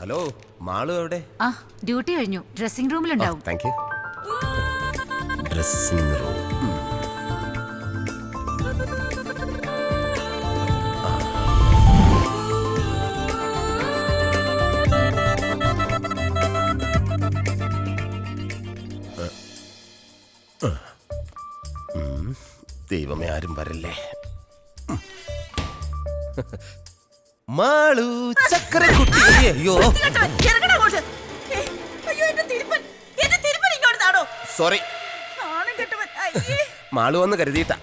Hello, Malu എവിടെ? ആ, duty കഴിഞ്ഞു. ഡ്രസ്സിംഗ് റൂമിലുണ്ടാവും. Thank you. Dressing room. ദൈവമേ, ആരും വരല്ലേ. മാളു ചക്കരക്കുട്ടി. അയ്യോ സോറി, മാളു വന്ന് കരുതിയിട്ട.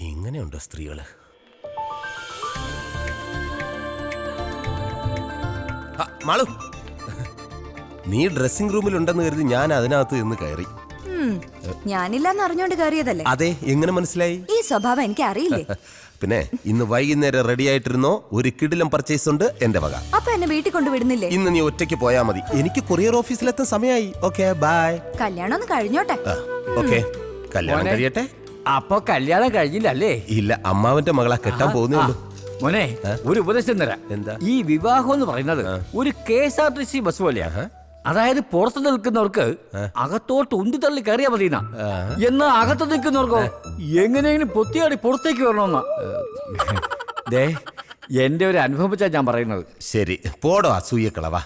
ഇങ്ങനെയുണ്ടോ സ്ത്രീകള്? മാളു, നീ ഡ്രസ്സിംഗ് റൂമിലുണ്ടെന്ന് കരുതി ഞാൻ അതിനകത്ത് നിന്ന് കയറി. ഞാനില്ലാന്ന് അറിഞ്ഞോണ്ട് കയറിയതല്ലേ? അതെ, എങ്ങനെ മനസ്സിലായി? ഈ സ്വഭാവം എനിക്ക് അറിയില്ലേ. പിന്നെ ഇന്ന് വൈകുന്നേരം റെഡി ആയിട്ടിരുന്നോ? ഒരു കിടിലം പർച്ചേസ് ഉണ്ട് എന്റെ വക. അപ്പൊ എന്നെ വീട്ടിൽ കൊണ്ട് വിടുന്നില്ലേ? ഇന്ന് നീ ഒറ്റയ്ക്ക് പോയാ മതി. എനിക്ക് കൊറിയർ ഓഫീസിലെത്താൻ സമയമായി. Okay, bye. കല്യാണം ഒന്ന് കഴിഞ്ഞോട്ടെ. ഓക്കെ, കല്യാണം കഴിയട്ടെ. അപ്പൊ കല്യാണം കഴിഞ്ഞില്ലല്ലേ? ഇല്ല, അമ്മാവന്റെ മകളെ കെട്ടാൻ പോകുന്നേ ഉള്ളൂ. മോനെ, ഒരു ഉപദേശം തരാം. എന്താ? ഈ വിവാഹം എന്ന് പറയുന്നത് ഒരു KSRTC ബസ് പോലെയാണ്. അതായത് പുറത്തു നിൽക്കുന്നവർക്ക് അകത്തോട്ട് ഉന്തി തള്ളി കയറിയാ മതി. എന്നാ അകത്ത് നിൽക്കുന്നവർക്കോ എങ്ങനെയെങ്കിലും പൊത്തിയാടി പുറത്തേക്ക് വരണമെന്നാ. ദേ, എന്റെ ഒരു അനുഭവം വെച്ചാ ഞാൻ പറയുന്നത്. ശരി, പോടോ അസൂയക്കളവാ.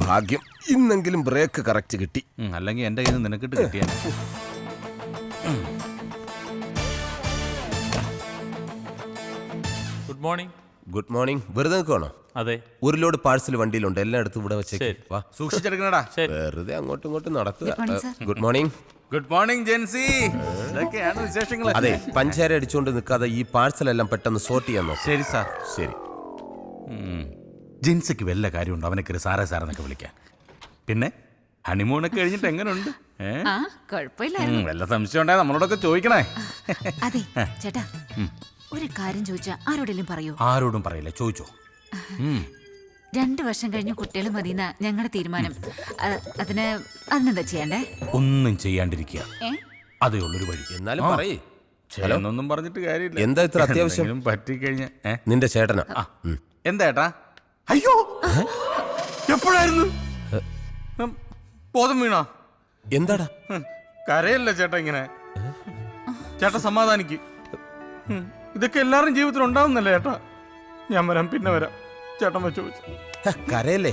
ഭാഗ്യം, ഇന്നെങ്കിലും ബ്രേക്ക് കറക്റ്റ് കിട്ടി. അല്ലെങ്കിൽ എന്റെ കയ്യിൽ നിന്ന് നിനക്കിട്ട് കിട്ടിയാ. Good morning. Good morning. വെറുതെ നിൽക്കണോ? അതെ, ഒരു ലോഡ് പാഴ്സൽ വണ്ടിയിലുണ്ട്, എല്ലാം എടുത്ത് ഇവിടെ വെച്ചേക്ക്. ശരി. വാ, സൂക്ഷിച്ചെടുക്കണടാ. വെറുതെ അങ്ങോട്ടും ഇങ്ങോട്ടും നടക്കുക. Good morning. Good morning Jency. ഇതൊക്കെയാണ് വിശേഷങ്ങൾ. അതെ, പഞ്ചാര അടിച്ചുകൊണ്ട് നിൽക്കാതെ ഈ പാഴ്സൽ എല്ലാം പെട്ടെന്ന് സോർട്ട് ചെയ്യാൻ നോക്കാം. ശരി സാർ. ശരി. ജെൻസിക്ക് വല്ല കാര്യമുണ്ടോ അവനൊക്കെ ഒരു സാറേ സാറെന്നൊക്കെ വിളിക്കാൻ? പിന്നെ ഹണിമൂണൊക്കെ കഴിഞ്ഞിട്ട് എങ്ങനെയുണ്ട്? ആ, കുഴപ്പമില്ല. വല്ല സംശയം ഉണ്ടായ നമ്മളോടൊക്കെ ചോദിക്കണേ. അതെ ചേട്ടാ, ഒരു കാര്യം ചോദിച്ചാ ആരോടെങ്കിലും പറയൂ? ആരോടും പറയില്ല, ചോദിച്ചോ. 2 വർഷം കഴിഞ്ഞ് കുട്ടികൾ മതിയെന്ന ഞങ്ങളുടെ തീരുമാനം. അതിനെന്താ ചെയ്യണ്ടേ? ഒന്നും ചെയ്യാണ്ടിരിക്കുക, ഏ? അതേ ഉള്ളൊരു വഴി. എന്നാലും പറയേ. ചേട്ടനൊന്നും പറഞ്ഞിട്ട് കാര്യമില്ല. എന്താ ഇത്ര അത്യാവശ്യം? പറ്റിക്കഴിഞ്ഞ നിന്റെ ചേട്ടനാ. എന്താ ഏട്ടാ? അയ്യോ, എപ്പോഴായിരുന്നു? ബോധം വീണോ? എന്താടാ? കരയല്ല ചേട്ടാ ഇങ്ങനെ. ചേട്ടാ സമാധാനിക്ക്. ഇതൊക്കെ എല്ലാവരും ജീവിതത്തിൽ ഉണ്ടാവുന്നല്ലേ ചേട്ടാ. ഞാൻ വരാം, പിന്നെ വരാം. ചേട്ടൻ വെച്ച് കരയല്ലേ?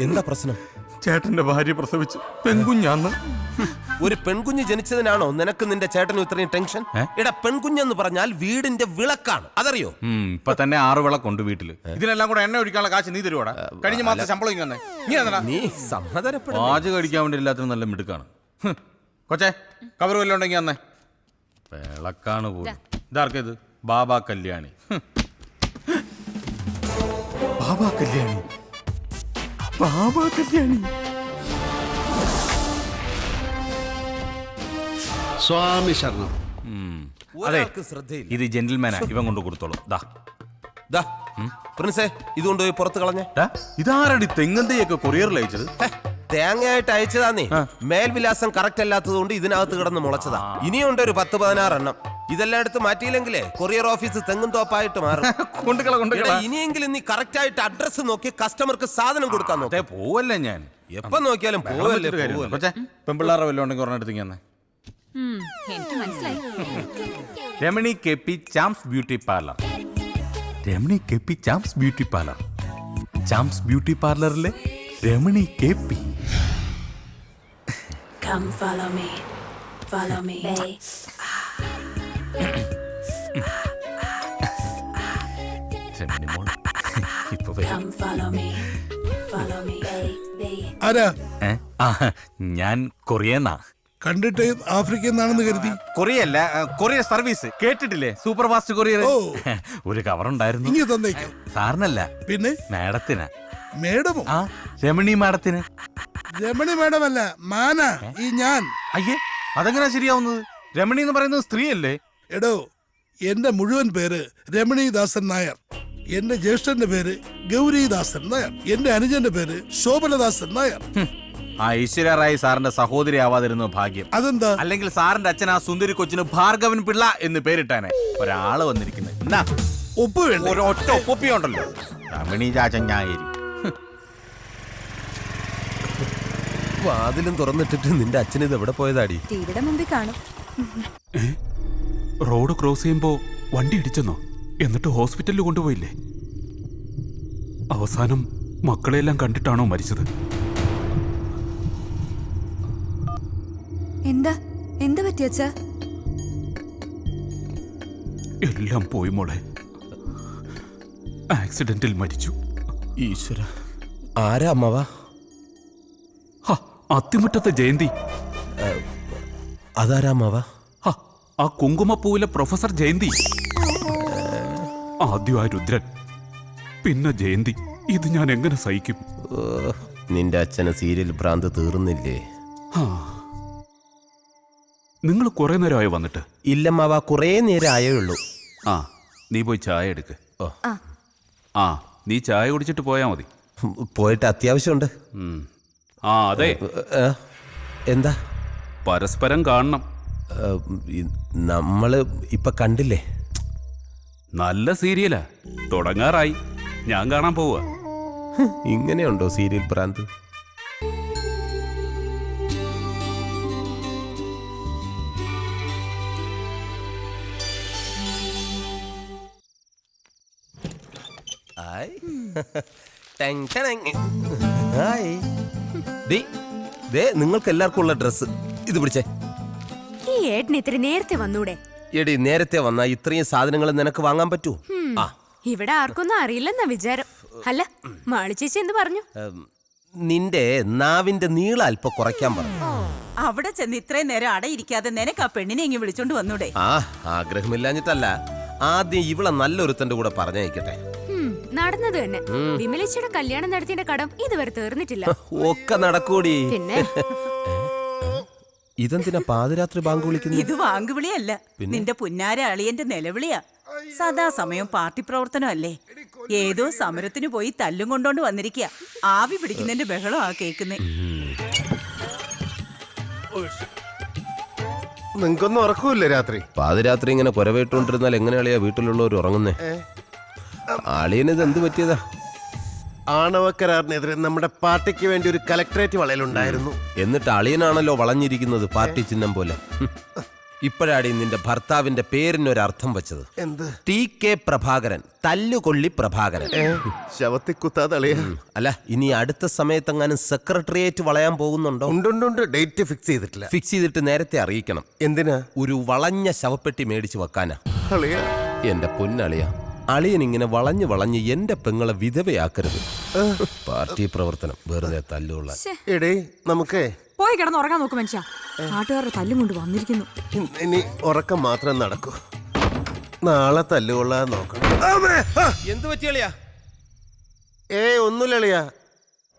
എന്താ പ്രശ്നം? ചേട്ടന്റെ ഭാര്യ പ്രസവിച്ച് പെൺകുഞ്ഞാന്ന്. ഒരു പെൺകുഞ്ഞ് ജനിച്ചതിനാണോ നിനക്ക് നിന്റെ ചേട്ടനും ഇത്രയും ടെൻഷൻ? എടാ, പെൺകുഞ്ഞെന്ന് പറഞ്ഞാൽ വീടിന്റെ വിളക്കാണ്, അതറിയോ? ഇപ്പൊ തന്നെ 6 വിളക്കുണ്ട് വീട്ടില്. ഇതിനെല്ലാം കൂടെ എണ്ണ ഒഴിക്കാനുള്ള കാശ് നീ തരുവാടാ? കഴിഞ്ഞ മാസം ശമ്പളം ഇങ്ങനെ. നീ സമാധാനപ്പെടും. പാചകം അടിക്കാൻ വേണ്ടി എല്ലാത്തിനും നല്ല മിടുക്കാണ്. കൊച്ചേ, കവർ വല്ലതും ഉണ്ടെങ്കിൽ അന്നേ. വിളക്കാണ് പോലും. ഇതാർക്കിത്? ബാബാ കല്യാണി. ബാബാ കല്യാണി, ബാബാ കല്യാണി. സ്വാമി ശരണം. അതെ, ശ്രദ്ധയില്ല. ഇത് ജെന്റിൽമാനാ, ഇവൻ കൊണ്ട് കൊടുത്തോളൂ. പ്രിൻസേ, ഇതുകൊണ്ടുപോയി പുറത്ത് കളഞ്ഞേ. ഇതാരടി തെങ്ങന്തയൊക്കെ കൊറിയറിൽ അയച്ചത്? തേങ്ങയായിട്ട് അയച്ചതാന്നേ. മേൽവിലാസം കറക്റ്റ് അല്ലാത്തത് കൊണ്ട് ഇതിനകത്ത് കിടന്ന് മുളച്ചതാ. ഇനിയുണ്ട് ഒരു 10-16 എണ്ണം. ഇതെല്ലാം എടുത്ത് മാറ്റിയില്ലെങ്കിലേ കൊറിയർ ഓഫീസ് തെങ്ങും തോപ്പായിട്ട് മാറും. ഇനിയെങ്കിലും നീ കറക്റ്റ് ആയിട്ട് അഡ്രസ് നോക്കി കസ്റ്റമർക്ക് സാധനം കൊടുക്കാൻ നോക്കേ. പോവല്ലേ ഞാൻ എപ്പം നോക്കിയാലും പോവല്ലേ. പെമ്പിള്ളാറെ വല്ലതും ഉണ്ടെങ്കിൽ ഒരെണ്ണം എടുത്ത് തന്നെ. എനിക്ക് മനസ്സിലായി. Ramani KP charms beauty parlour. Ramani KP charms beauty parlour. Charms beauty പാർലറിലെ Ramani KP. Come follow me, follow me. Come follow me, follow me, baby. ആരാ? ഞാൻ കൊറിയന്നാ. കണ്ടിട്ട് ആഫ്രിക്കയിൽ നിന്നാണെന്ന് കരുതി. കൊറിയല്ല, കൊറിയർ സർവീസ് കേട്ടിട്ടില്ലേ? Super fast courier. ഒരു കവർ ഉണ്ടായിരുന്നു. ഇങ്ങനെ തന്നേക്കും. സാറിനല്ല, പിന്നെ മാഡത്തിനാ. മേഡമോ? രമണി മാഡത്തിന്. രമണി മേഡമല്ല, മാനാ ഈ ഞാൻ. അയ്യേ, അതെങ്ങനാ ശരിയാവുന്നത്? രമണി എന്ന് പറയുന്നത് സ്ത്രീയല്ലേ? എടോ, എന്റെ മുഴുവൻ പേര് രമണീദാസൻ നായർ. എന്റെ ജ്യേഷ്ഠന്റെ പേര് ഗൗരീദാസൻ നായർ. എന്റെ അനുജന്റെ പേര് ശോഭനദാസൻ നായർ. ആ ഐശ്വര്യ റായ് സാറിന്റെ സഹോദരി ആവാതിരുന്നു ഭാഗ്യം. അതെന്താ? അല്ലെങ്കിൽ സാറിന്റെ അച്ഛൻ ആ സുന്ദരി കൊച്ചിന് ഭാർഗവൻ പിള്ള എന്ന് പേരിട്ടാനെ. ഒരാള് വന്നിരിക്കുന്നത് എന്നാ ഒപ്പ് വേണ്ട. ഒരൊറ്റ ഒപ്പിയുണ്ടല്ലോ, രമണി ചാച്ചഞ്ഞായേരി. വാതിലും തുറന്നിട്ടിട്ട് നിന്റെ അച്ഛൻ ഇത് എവിടെ പോയതാടി? ടിവിയുടെ മുമ്പിൽ കാണും. റോഡ് ക്രോസ് ചെയ്യുമ്പോ വണ്ടി ഇടിച്ചെന്നോ? എന്നിട്ട് ഹോസ്പിറ്റലിൽ കൊണ്ടുപോയില്ലേ? അവസാനം മക്കളെല്ലാം കണ്ടിട്ടാണോ മരിച്ചത്? എന്താ പറ്റിയച്ചാ? എല്ലാം പോയി മോളെ. ആക്സിഡന്റിൽ മരിച്ചു. ഈശ്വര, ആരാ അമ്മവാ? അത്തിമുറ്റത്തെ ജയന്തി. അതാരാ അമ്മവാ? ആ കുങ്കുമപ്പൂവിലെ പ്രൊഫസർ ജയന്തി. ആദ്യം ആ രുദ്രൻ, പിന്നെ ജയന്തി. ഇത് ഞാൻ എങ്ങനെ സഹിക്കും? നിന്റെ അച്ഛന് സീരിയൽ ഭ്രാന്ത് തീർന്നില്ലേ? നിങ്ങൾ കുറെ നേരമായി വന്നിട്ട്? ഇല്ലമ്മാവാ, കുറേ നേരം ആയേ ഉള്ളൂ. ആ, നീ പോയി ചായ എടുക്ക്. ആ. ആ, നീ ചായ കുടിച്ചിട്ട് പോയാ മതി. പോയിട്ട് അത്യാവശ്യമുണ്ട്. ആ അതെ, എന്താ? പരസ്പരം കാണണം. നമ്മള് ഇപ്പൊ കണ്ടില്ലേ? നല്ല സീരിയലാ, തുടങ്ങാറായി. ഞാൻ കാണാൻ പോവുക. ഇങ്ങനെയുണ്ടോ സീരിയൽ ഭ്രാന്ത്? നിങ്ങൾക്ക് എല്ലാവർക്കും ഉള്ള ഡ്രസ് ഇത് പിടിച്ചേ. ഈ ഏട്ടന് ഇത്ര നേരത്തെ വന്നൂടെ? എടി, നേരത്തെ വന്നാ ഇത്രയും സാധനങ്ങൾ നിനക്ക് വാങ്ങാൻ പറ്റൂ? ആ, ഇവിടെ ആർക്കൊന്നും അറിയില്ലെന്നാ വിചാരം. അല്ല, മാളി ചേച്ചി എന്ത് പറഞ്ഞു? നിന്റെ നാവിന്റെ നീളം അല്പം കുറയ്ക്കാൻ പറഞ്ഞു. അവിടെ ചെന്ന് ഇത്രയും നേരം അടയിരിക്കാതെ നിനക്ക് ആ പെണ്ണിനെ ഇങ്ങ് വിളിച്ചോണ്ട് വന്നൂടെ? ആ, ആഗ്രഹമില്ലാഞ്ഞിട്ടല്ല. ആദ്യം ഇവളെ നല്ലൊരുത്തന്റെ കൂടെ പറഞ്ഞയക്കട്ടെ. നടന്നത് തന്നെ. വിമലേച്ചിയുടെ കല്യാണം നടത്തിയുടെ കടം ഇതുവരെ തീർന്നിട്ടില്ല. ഒക്കെ നടക്കൂടി. പിന്നെ ഇതെന്തിനാ പാതിരാത്രി ബാങ്ക് വിളിക്കുന്നത്? ഇത് വാങ്കുവിളിയല്ല, നിന്റെ പുന്നാര അളിയന്റെ നിലവിളിയാ. സദാസമയം പാർട്ടി പ്രവർത്തനം അല്ലേ? ഏതോ സമരത്തിന് പോയി തല്ലും കൊണ്ടോണ്ട് വന്നിരിക്കുക. ആവി പിടിക്കുന്നതിന്റെ ബഹളം ആ കേക്കുന്നേ. നിങ്ങൾക്കൊന്നും ഉറക്കൂല്ലേ രാത്രി? പാതിരാത്രി ഇങ്ങനെ കുരവേട്ടുകൊണ്ടിരുന്നാൽ എങ്ങനെയാളിയാ വീട്ടിലുള്ളവർ ഉറങ്ങുന്നേ? അളിയനിത് എന്ത് പറ്റിയതാ? ആണവ കരാറിനെതിരെ നമ്മുടെ പാർട്ടിക്ക് വേണ്ടി ഒരു കലക്ടറേറ്റ് വളയലുണ്ടായിരുന്നു. എന്നിട്ട് അളിയനാണല്ലോ വളഞ്ഞിരിക്കുന്നത് പാർട്ടി ചിഹ്നം പോലെ. ഇപ്പോഴാടി നിന്റെ ഭർത്താവിന്റെ പേരിനൊരർത്ഥം വെച്ചത്. എന്ത്? TK പ്രഭാകരൻ, തല്ലുകൊള്ളി പ്രഭാകരൻ. ശവത്തി കുത്താതളിയ. അല്ല, ഇനി അടുത്ത സമയത്തെങ്ങാനും സെക്രട്ടേറിയറ്റ് വളയാൻ പോകുന്നുണ്ടോ? ഉണ്ട്. ഡേറ്റ് ഫിക്സ് ചെയ്തിട്ടില്ല. ഫിക്സ് ചെയ്തിട്ട് നേരത്തെ അറിയിക്കണം. എന്തിനാ? ഒരു വളഞ്ഞ ശവപ്പെട്ടി മേടിച്ചു വെക്കാനാ. അളിയ, എന്റെ പൊന്നളിയ, അളിയൻ ഇങ്ങനെ വളഞ്ഞ് എന്റെ പെങ്ങളെ വിധവയാക്കരുത്. പാർട്ടി പ്രവർത്തനം വെറുതെ തല്ലുള്ള. എടേ, നമുക്ക് പോയി കിടന്ന് ഉറങ്ങാൻ നോക്കും മനുഷ്യ. നാട്ടുകാരുടെ തല്ലും കൊണ്ട് വന്നിരിക്കുന്നു. ഇനി ഉറക്കം മാത്രം നടക്കൂ. നാളെ തല്ലുകൊള്ളാൻ നോക്കണം. എന്ത് പറ്റിയളിയാ? ഒന്നുമില്ല അളിയ,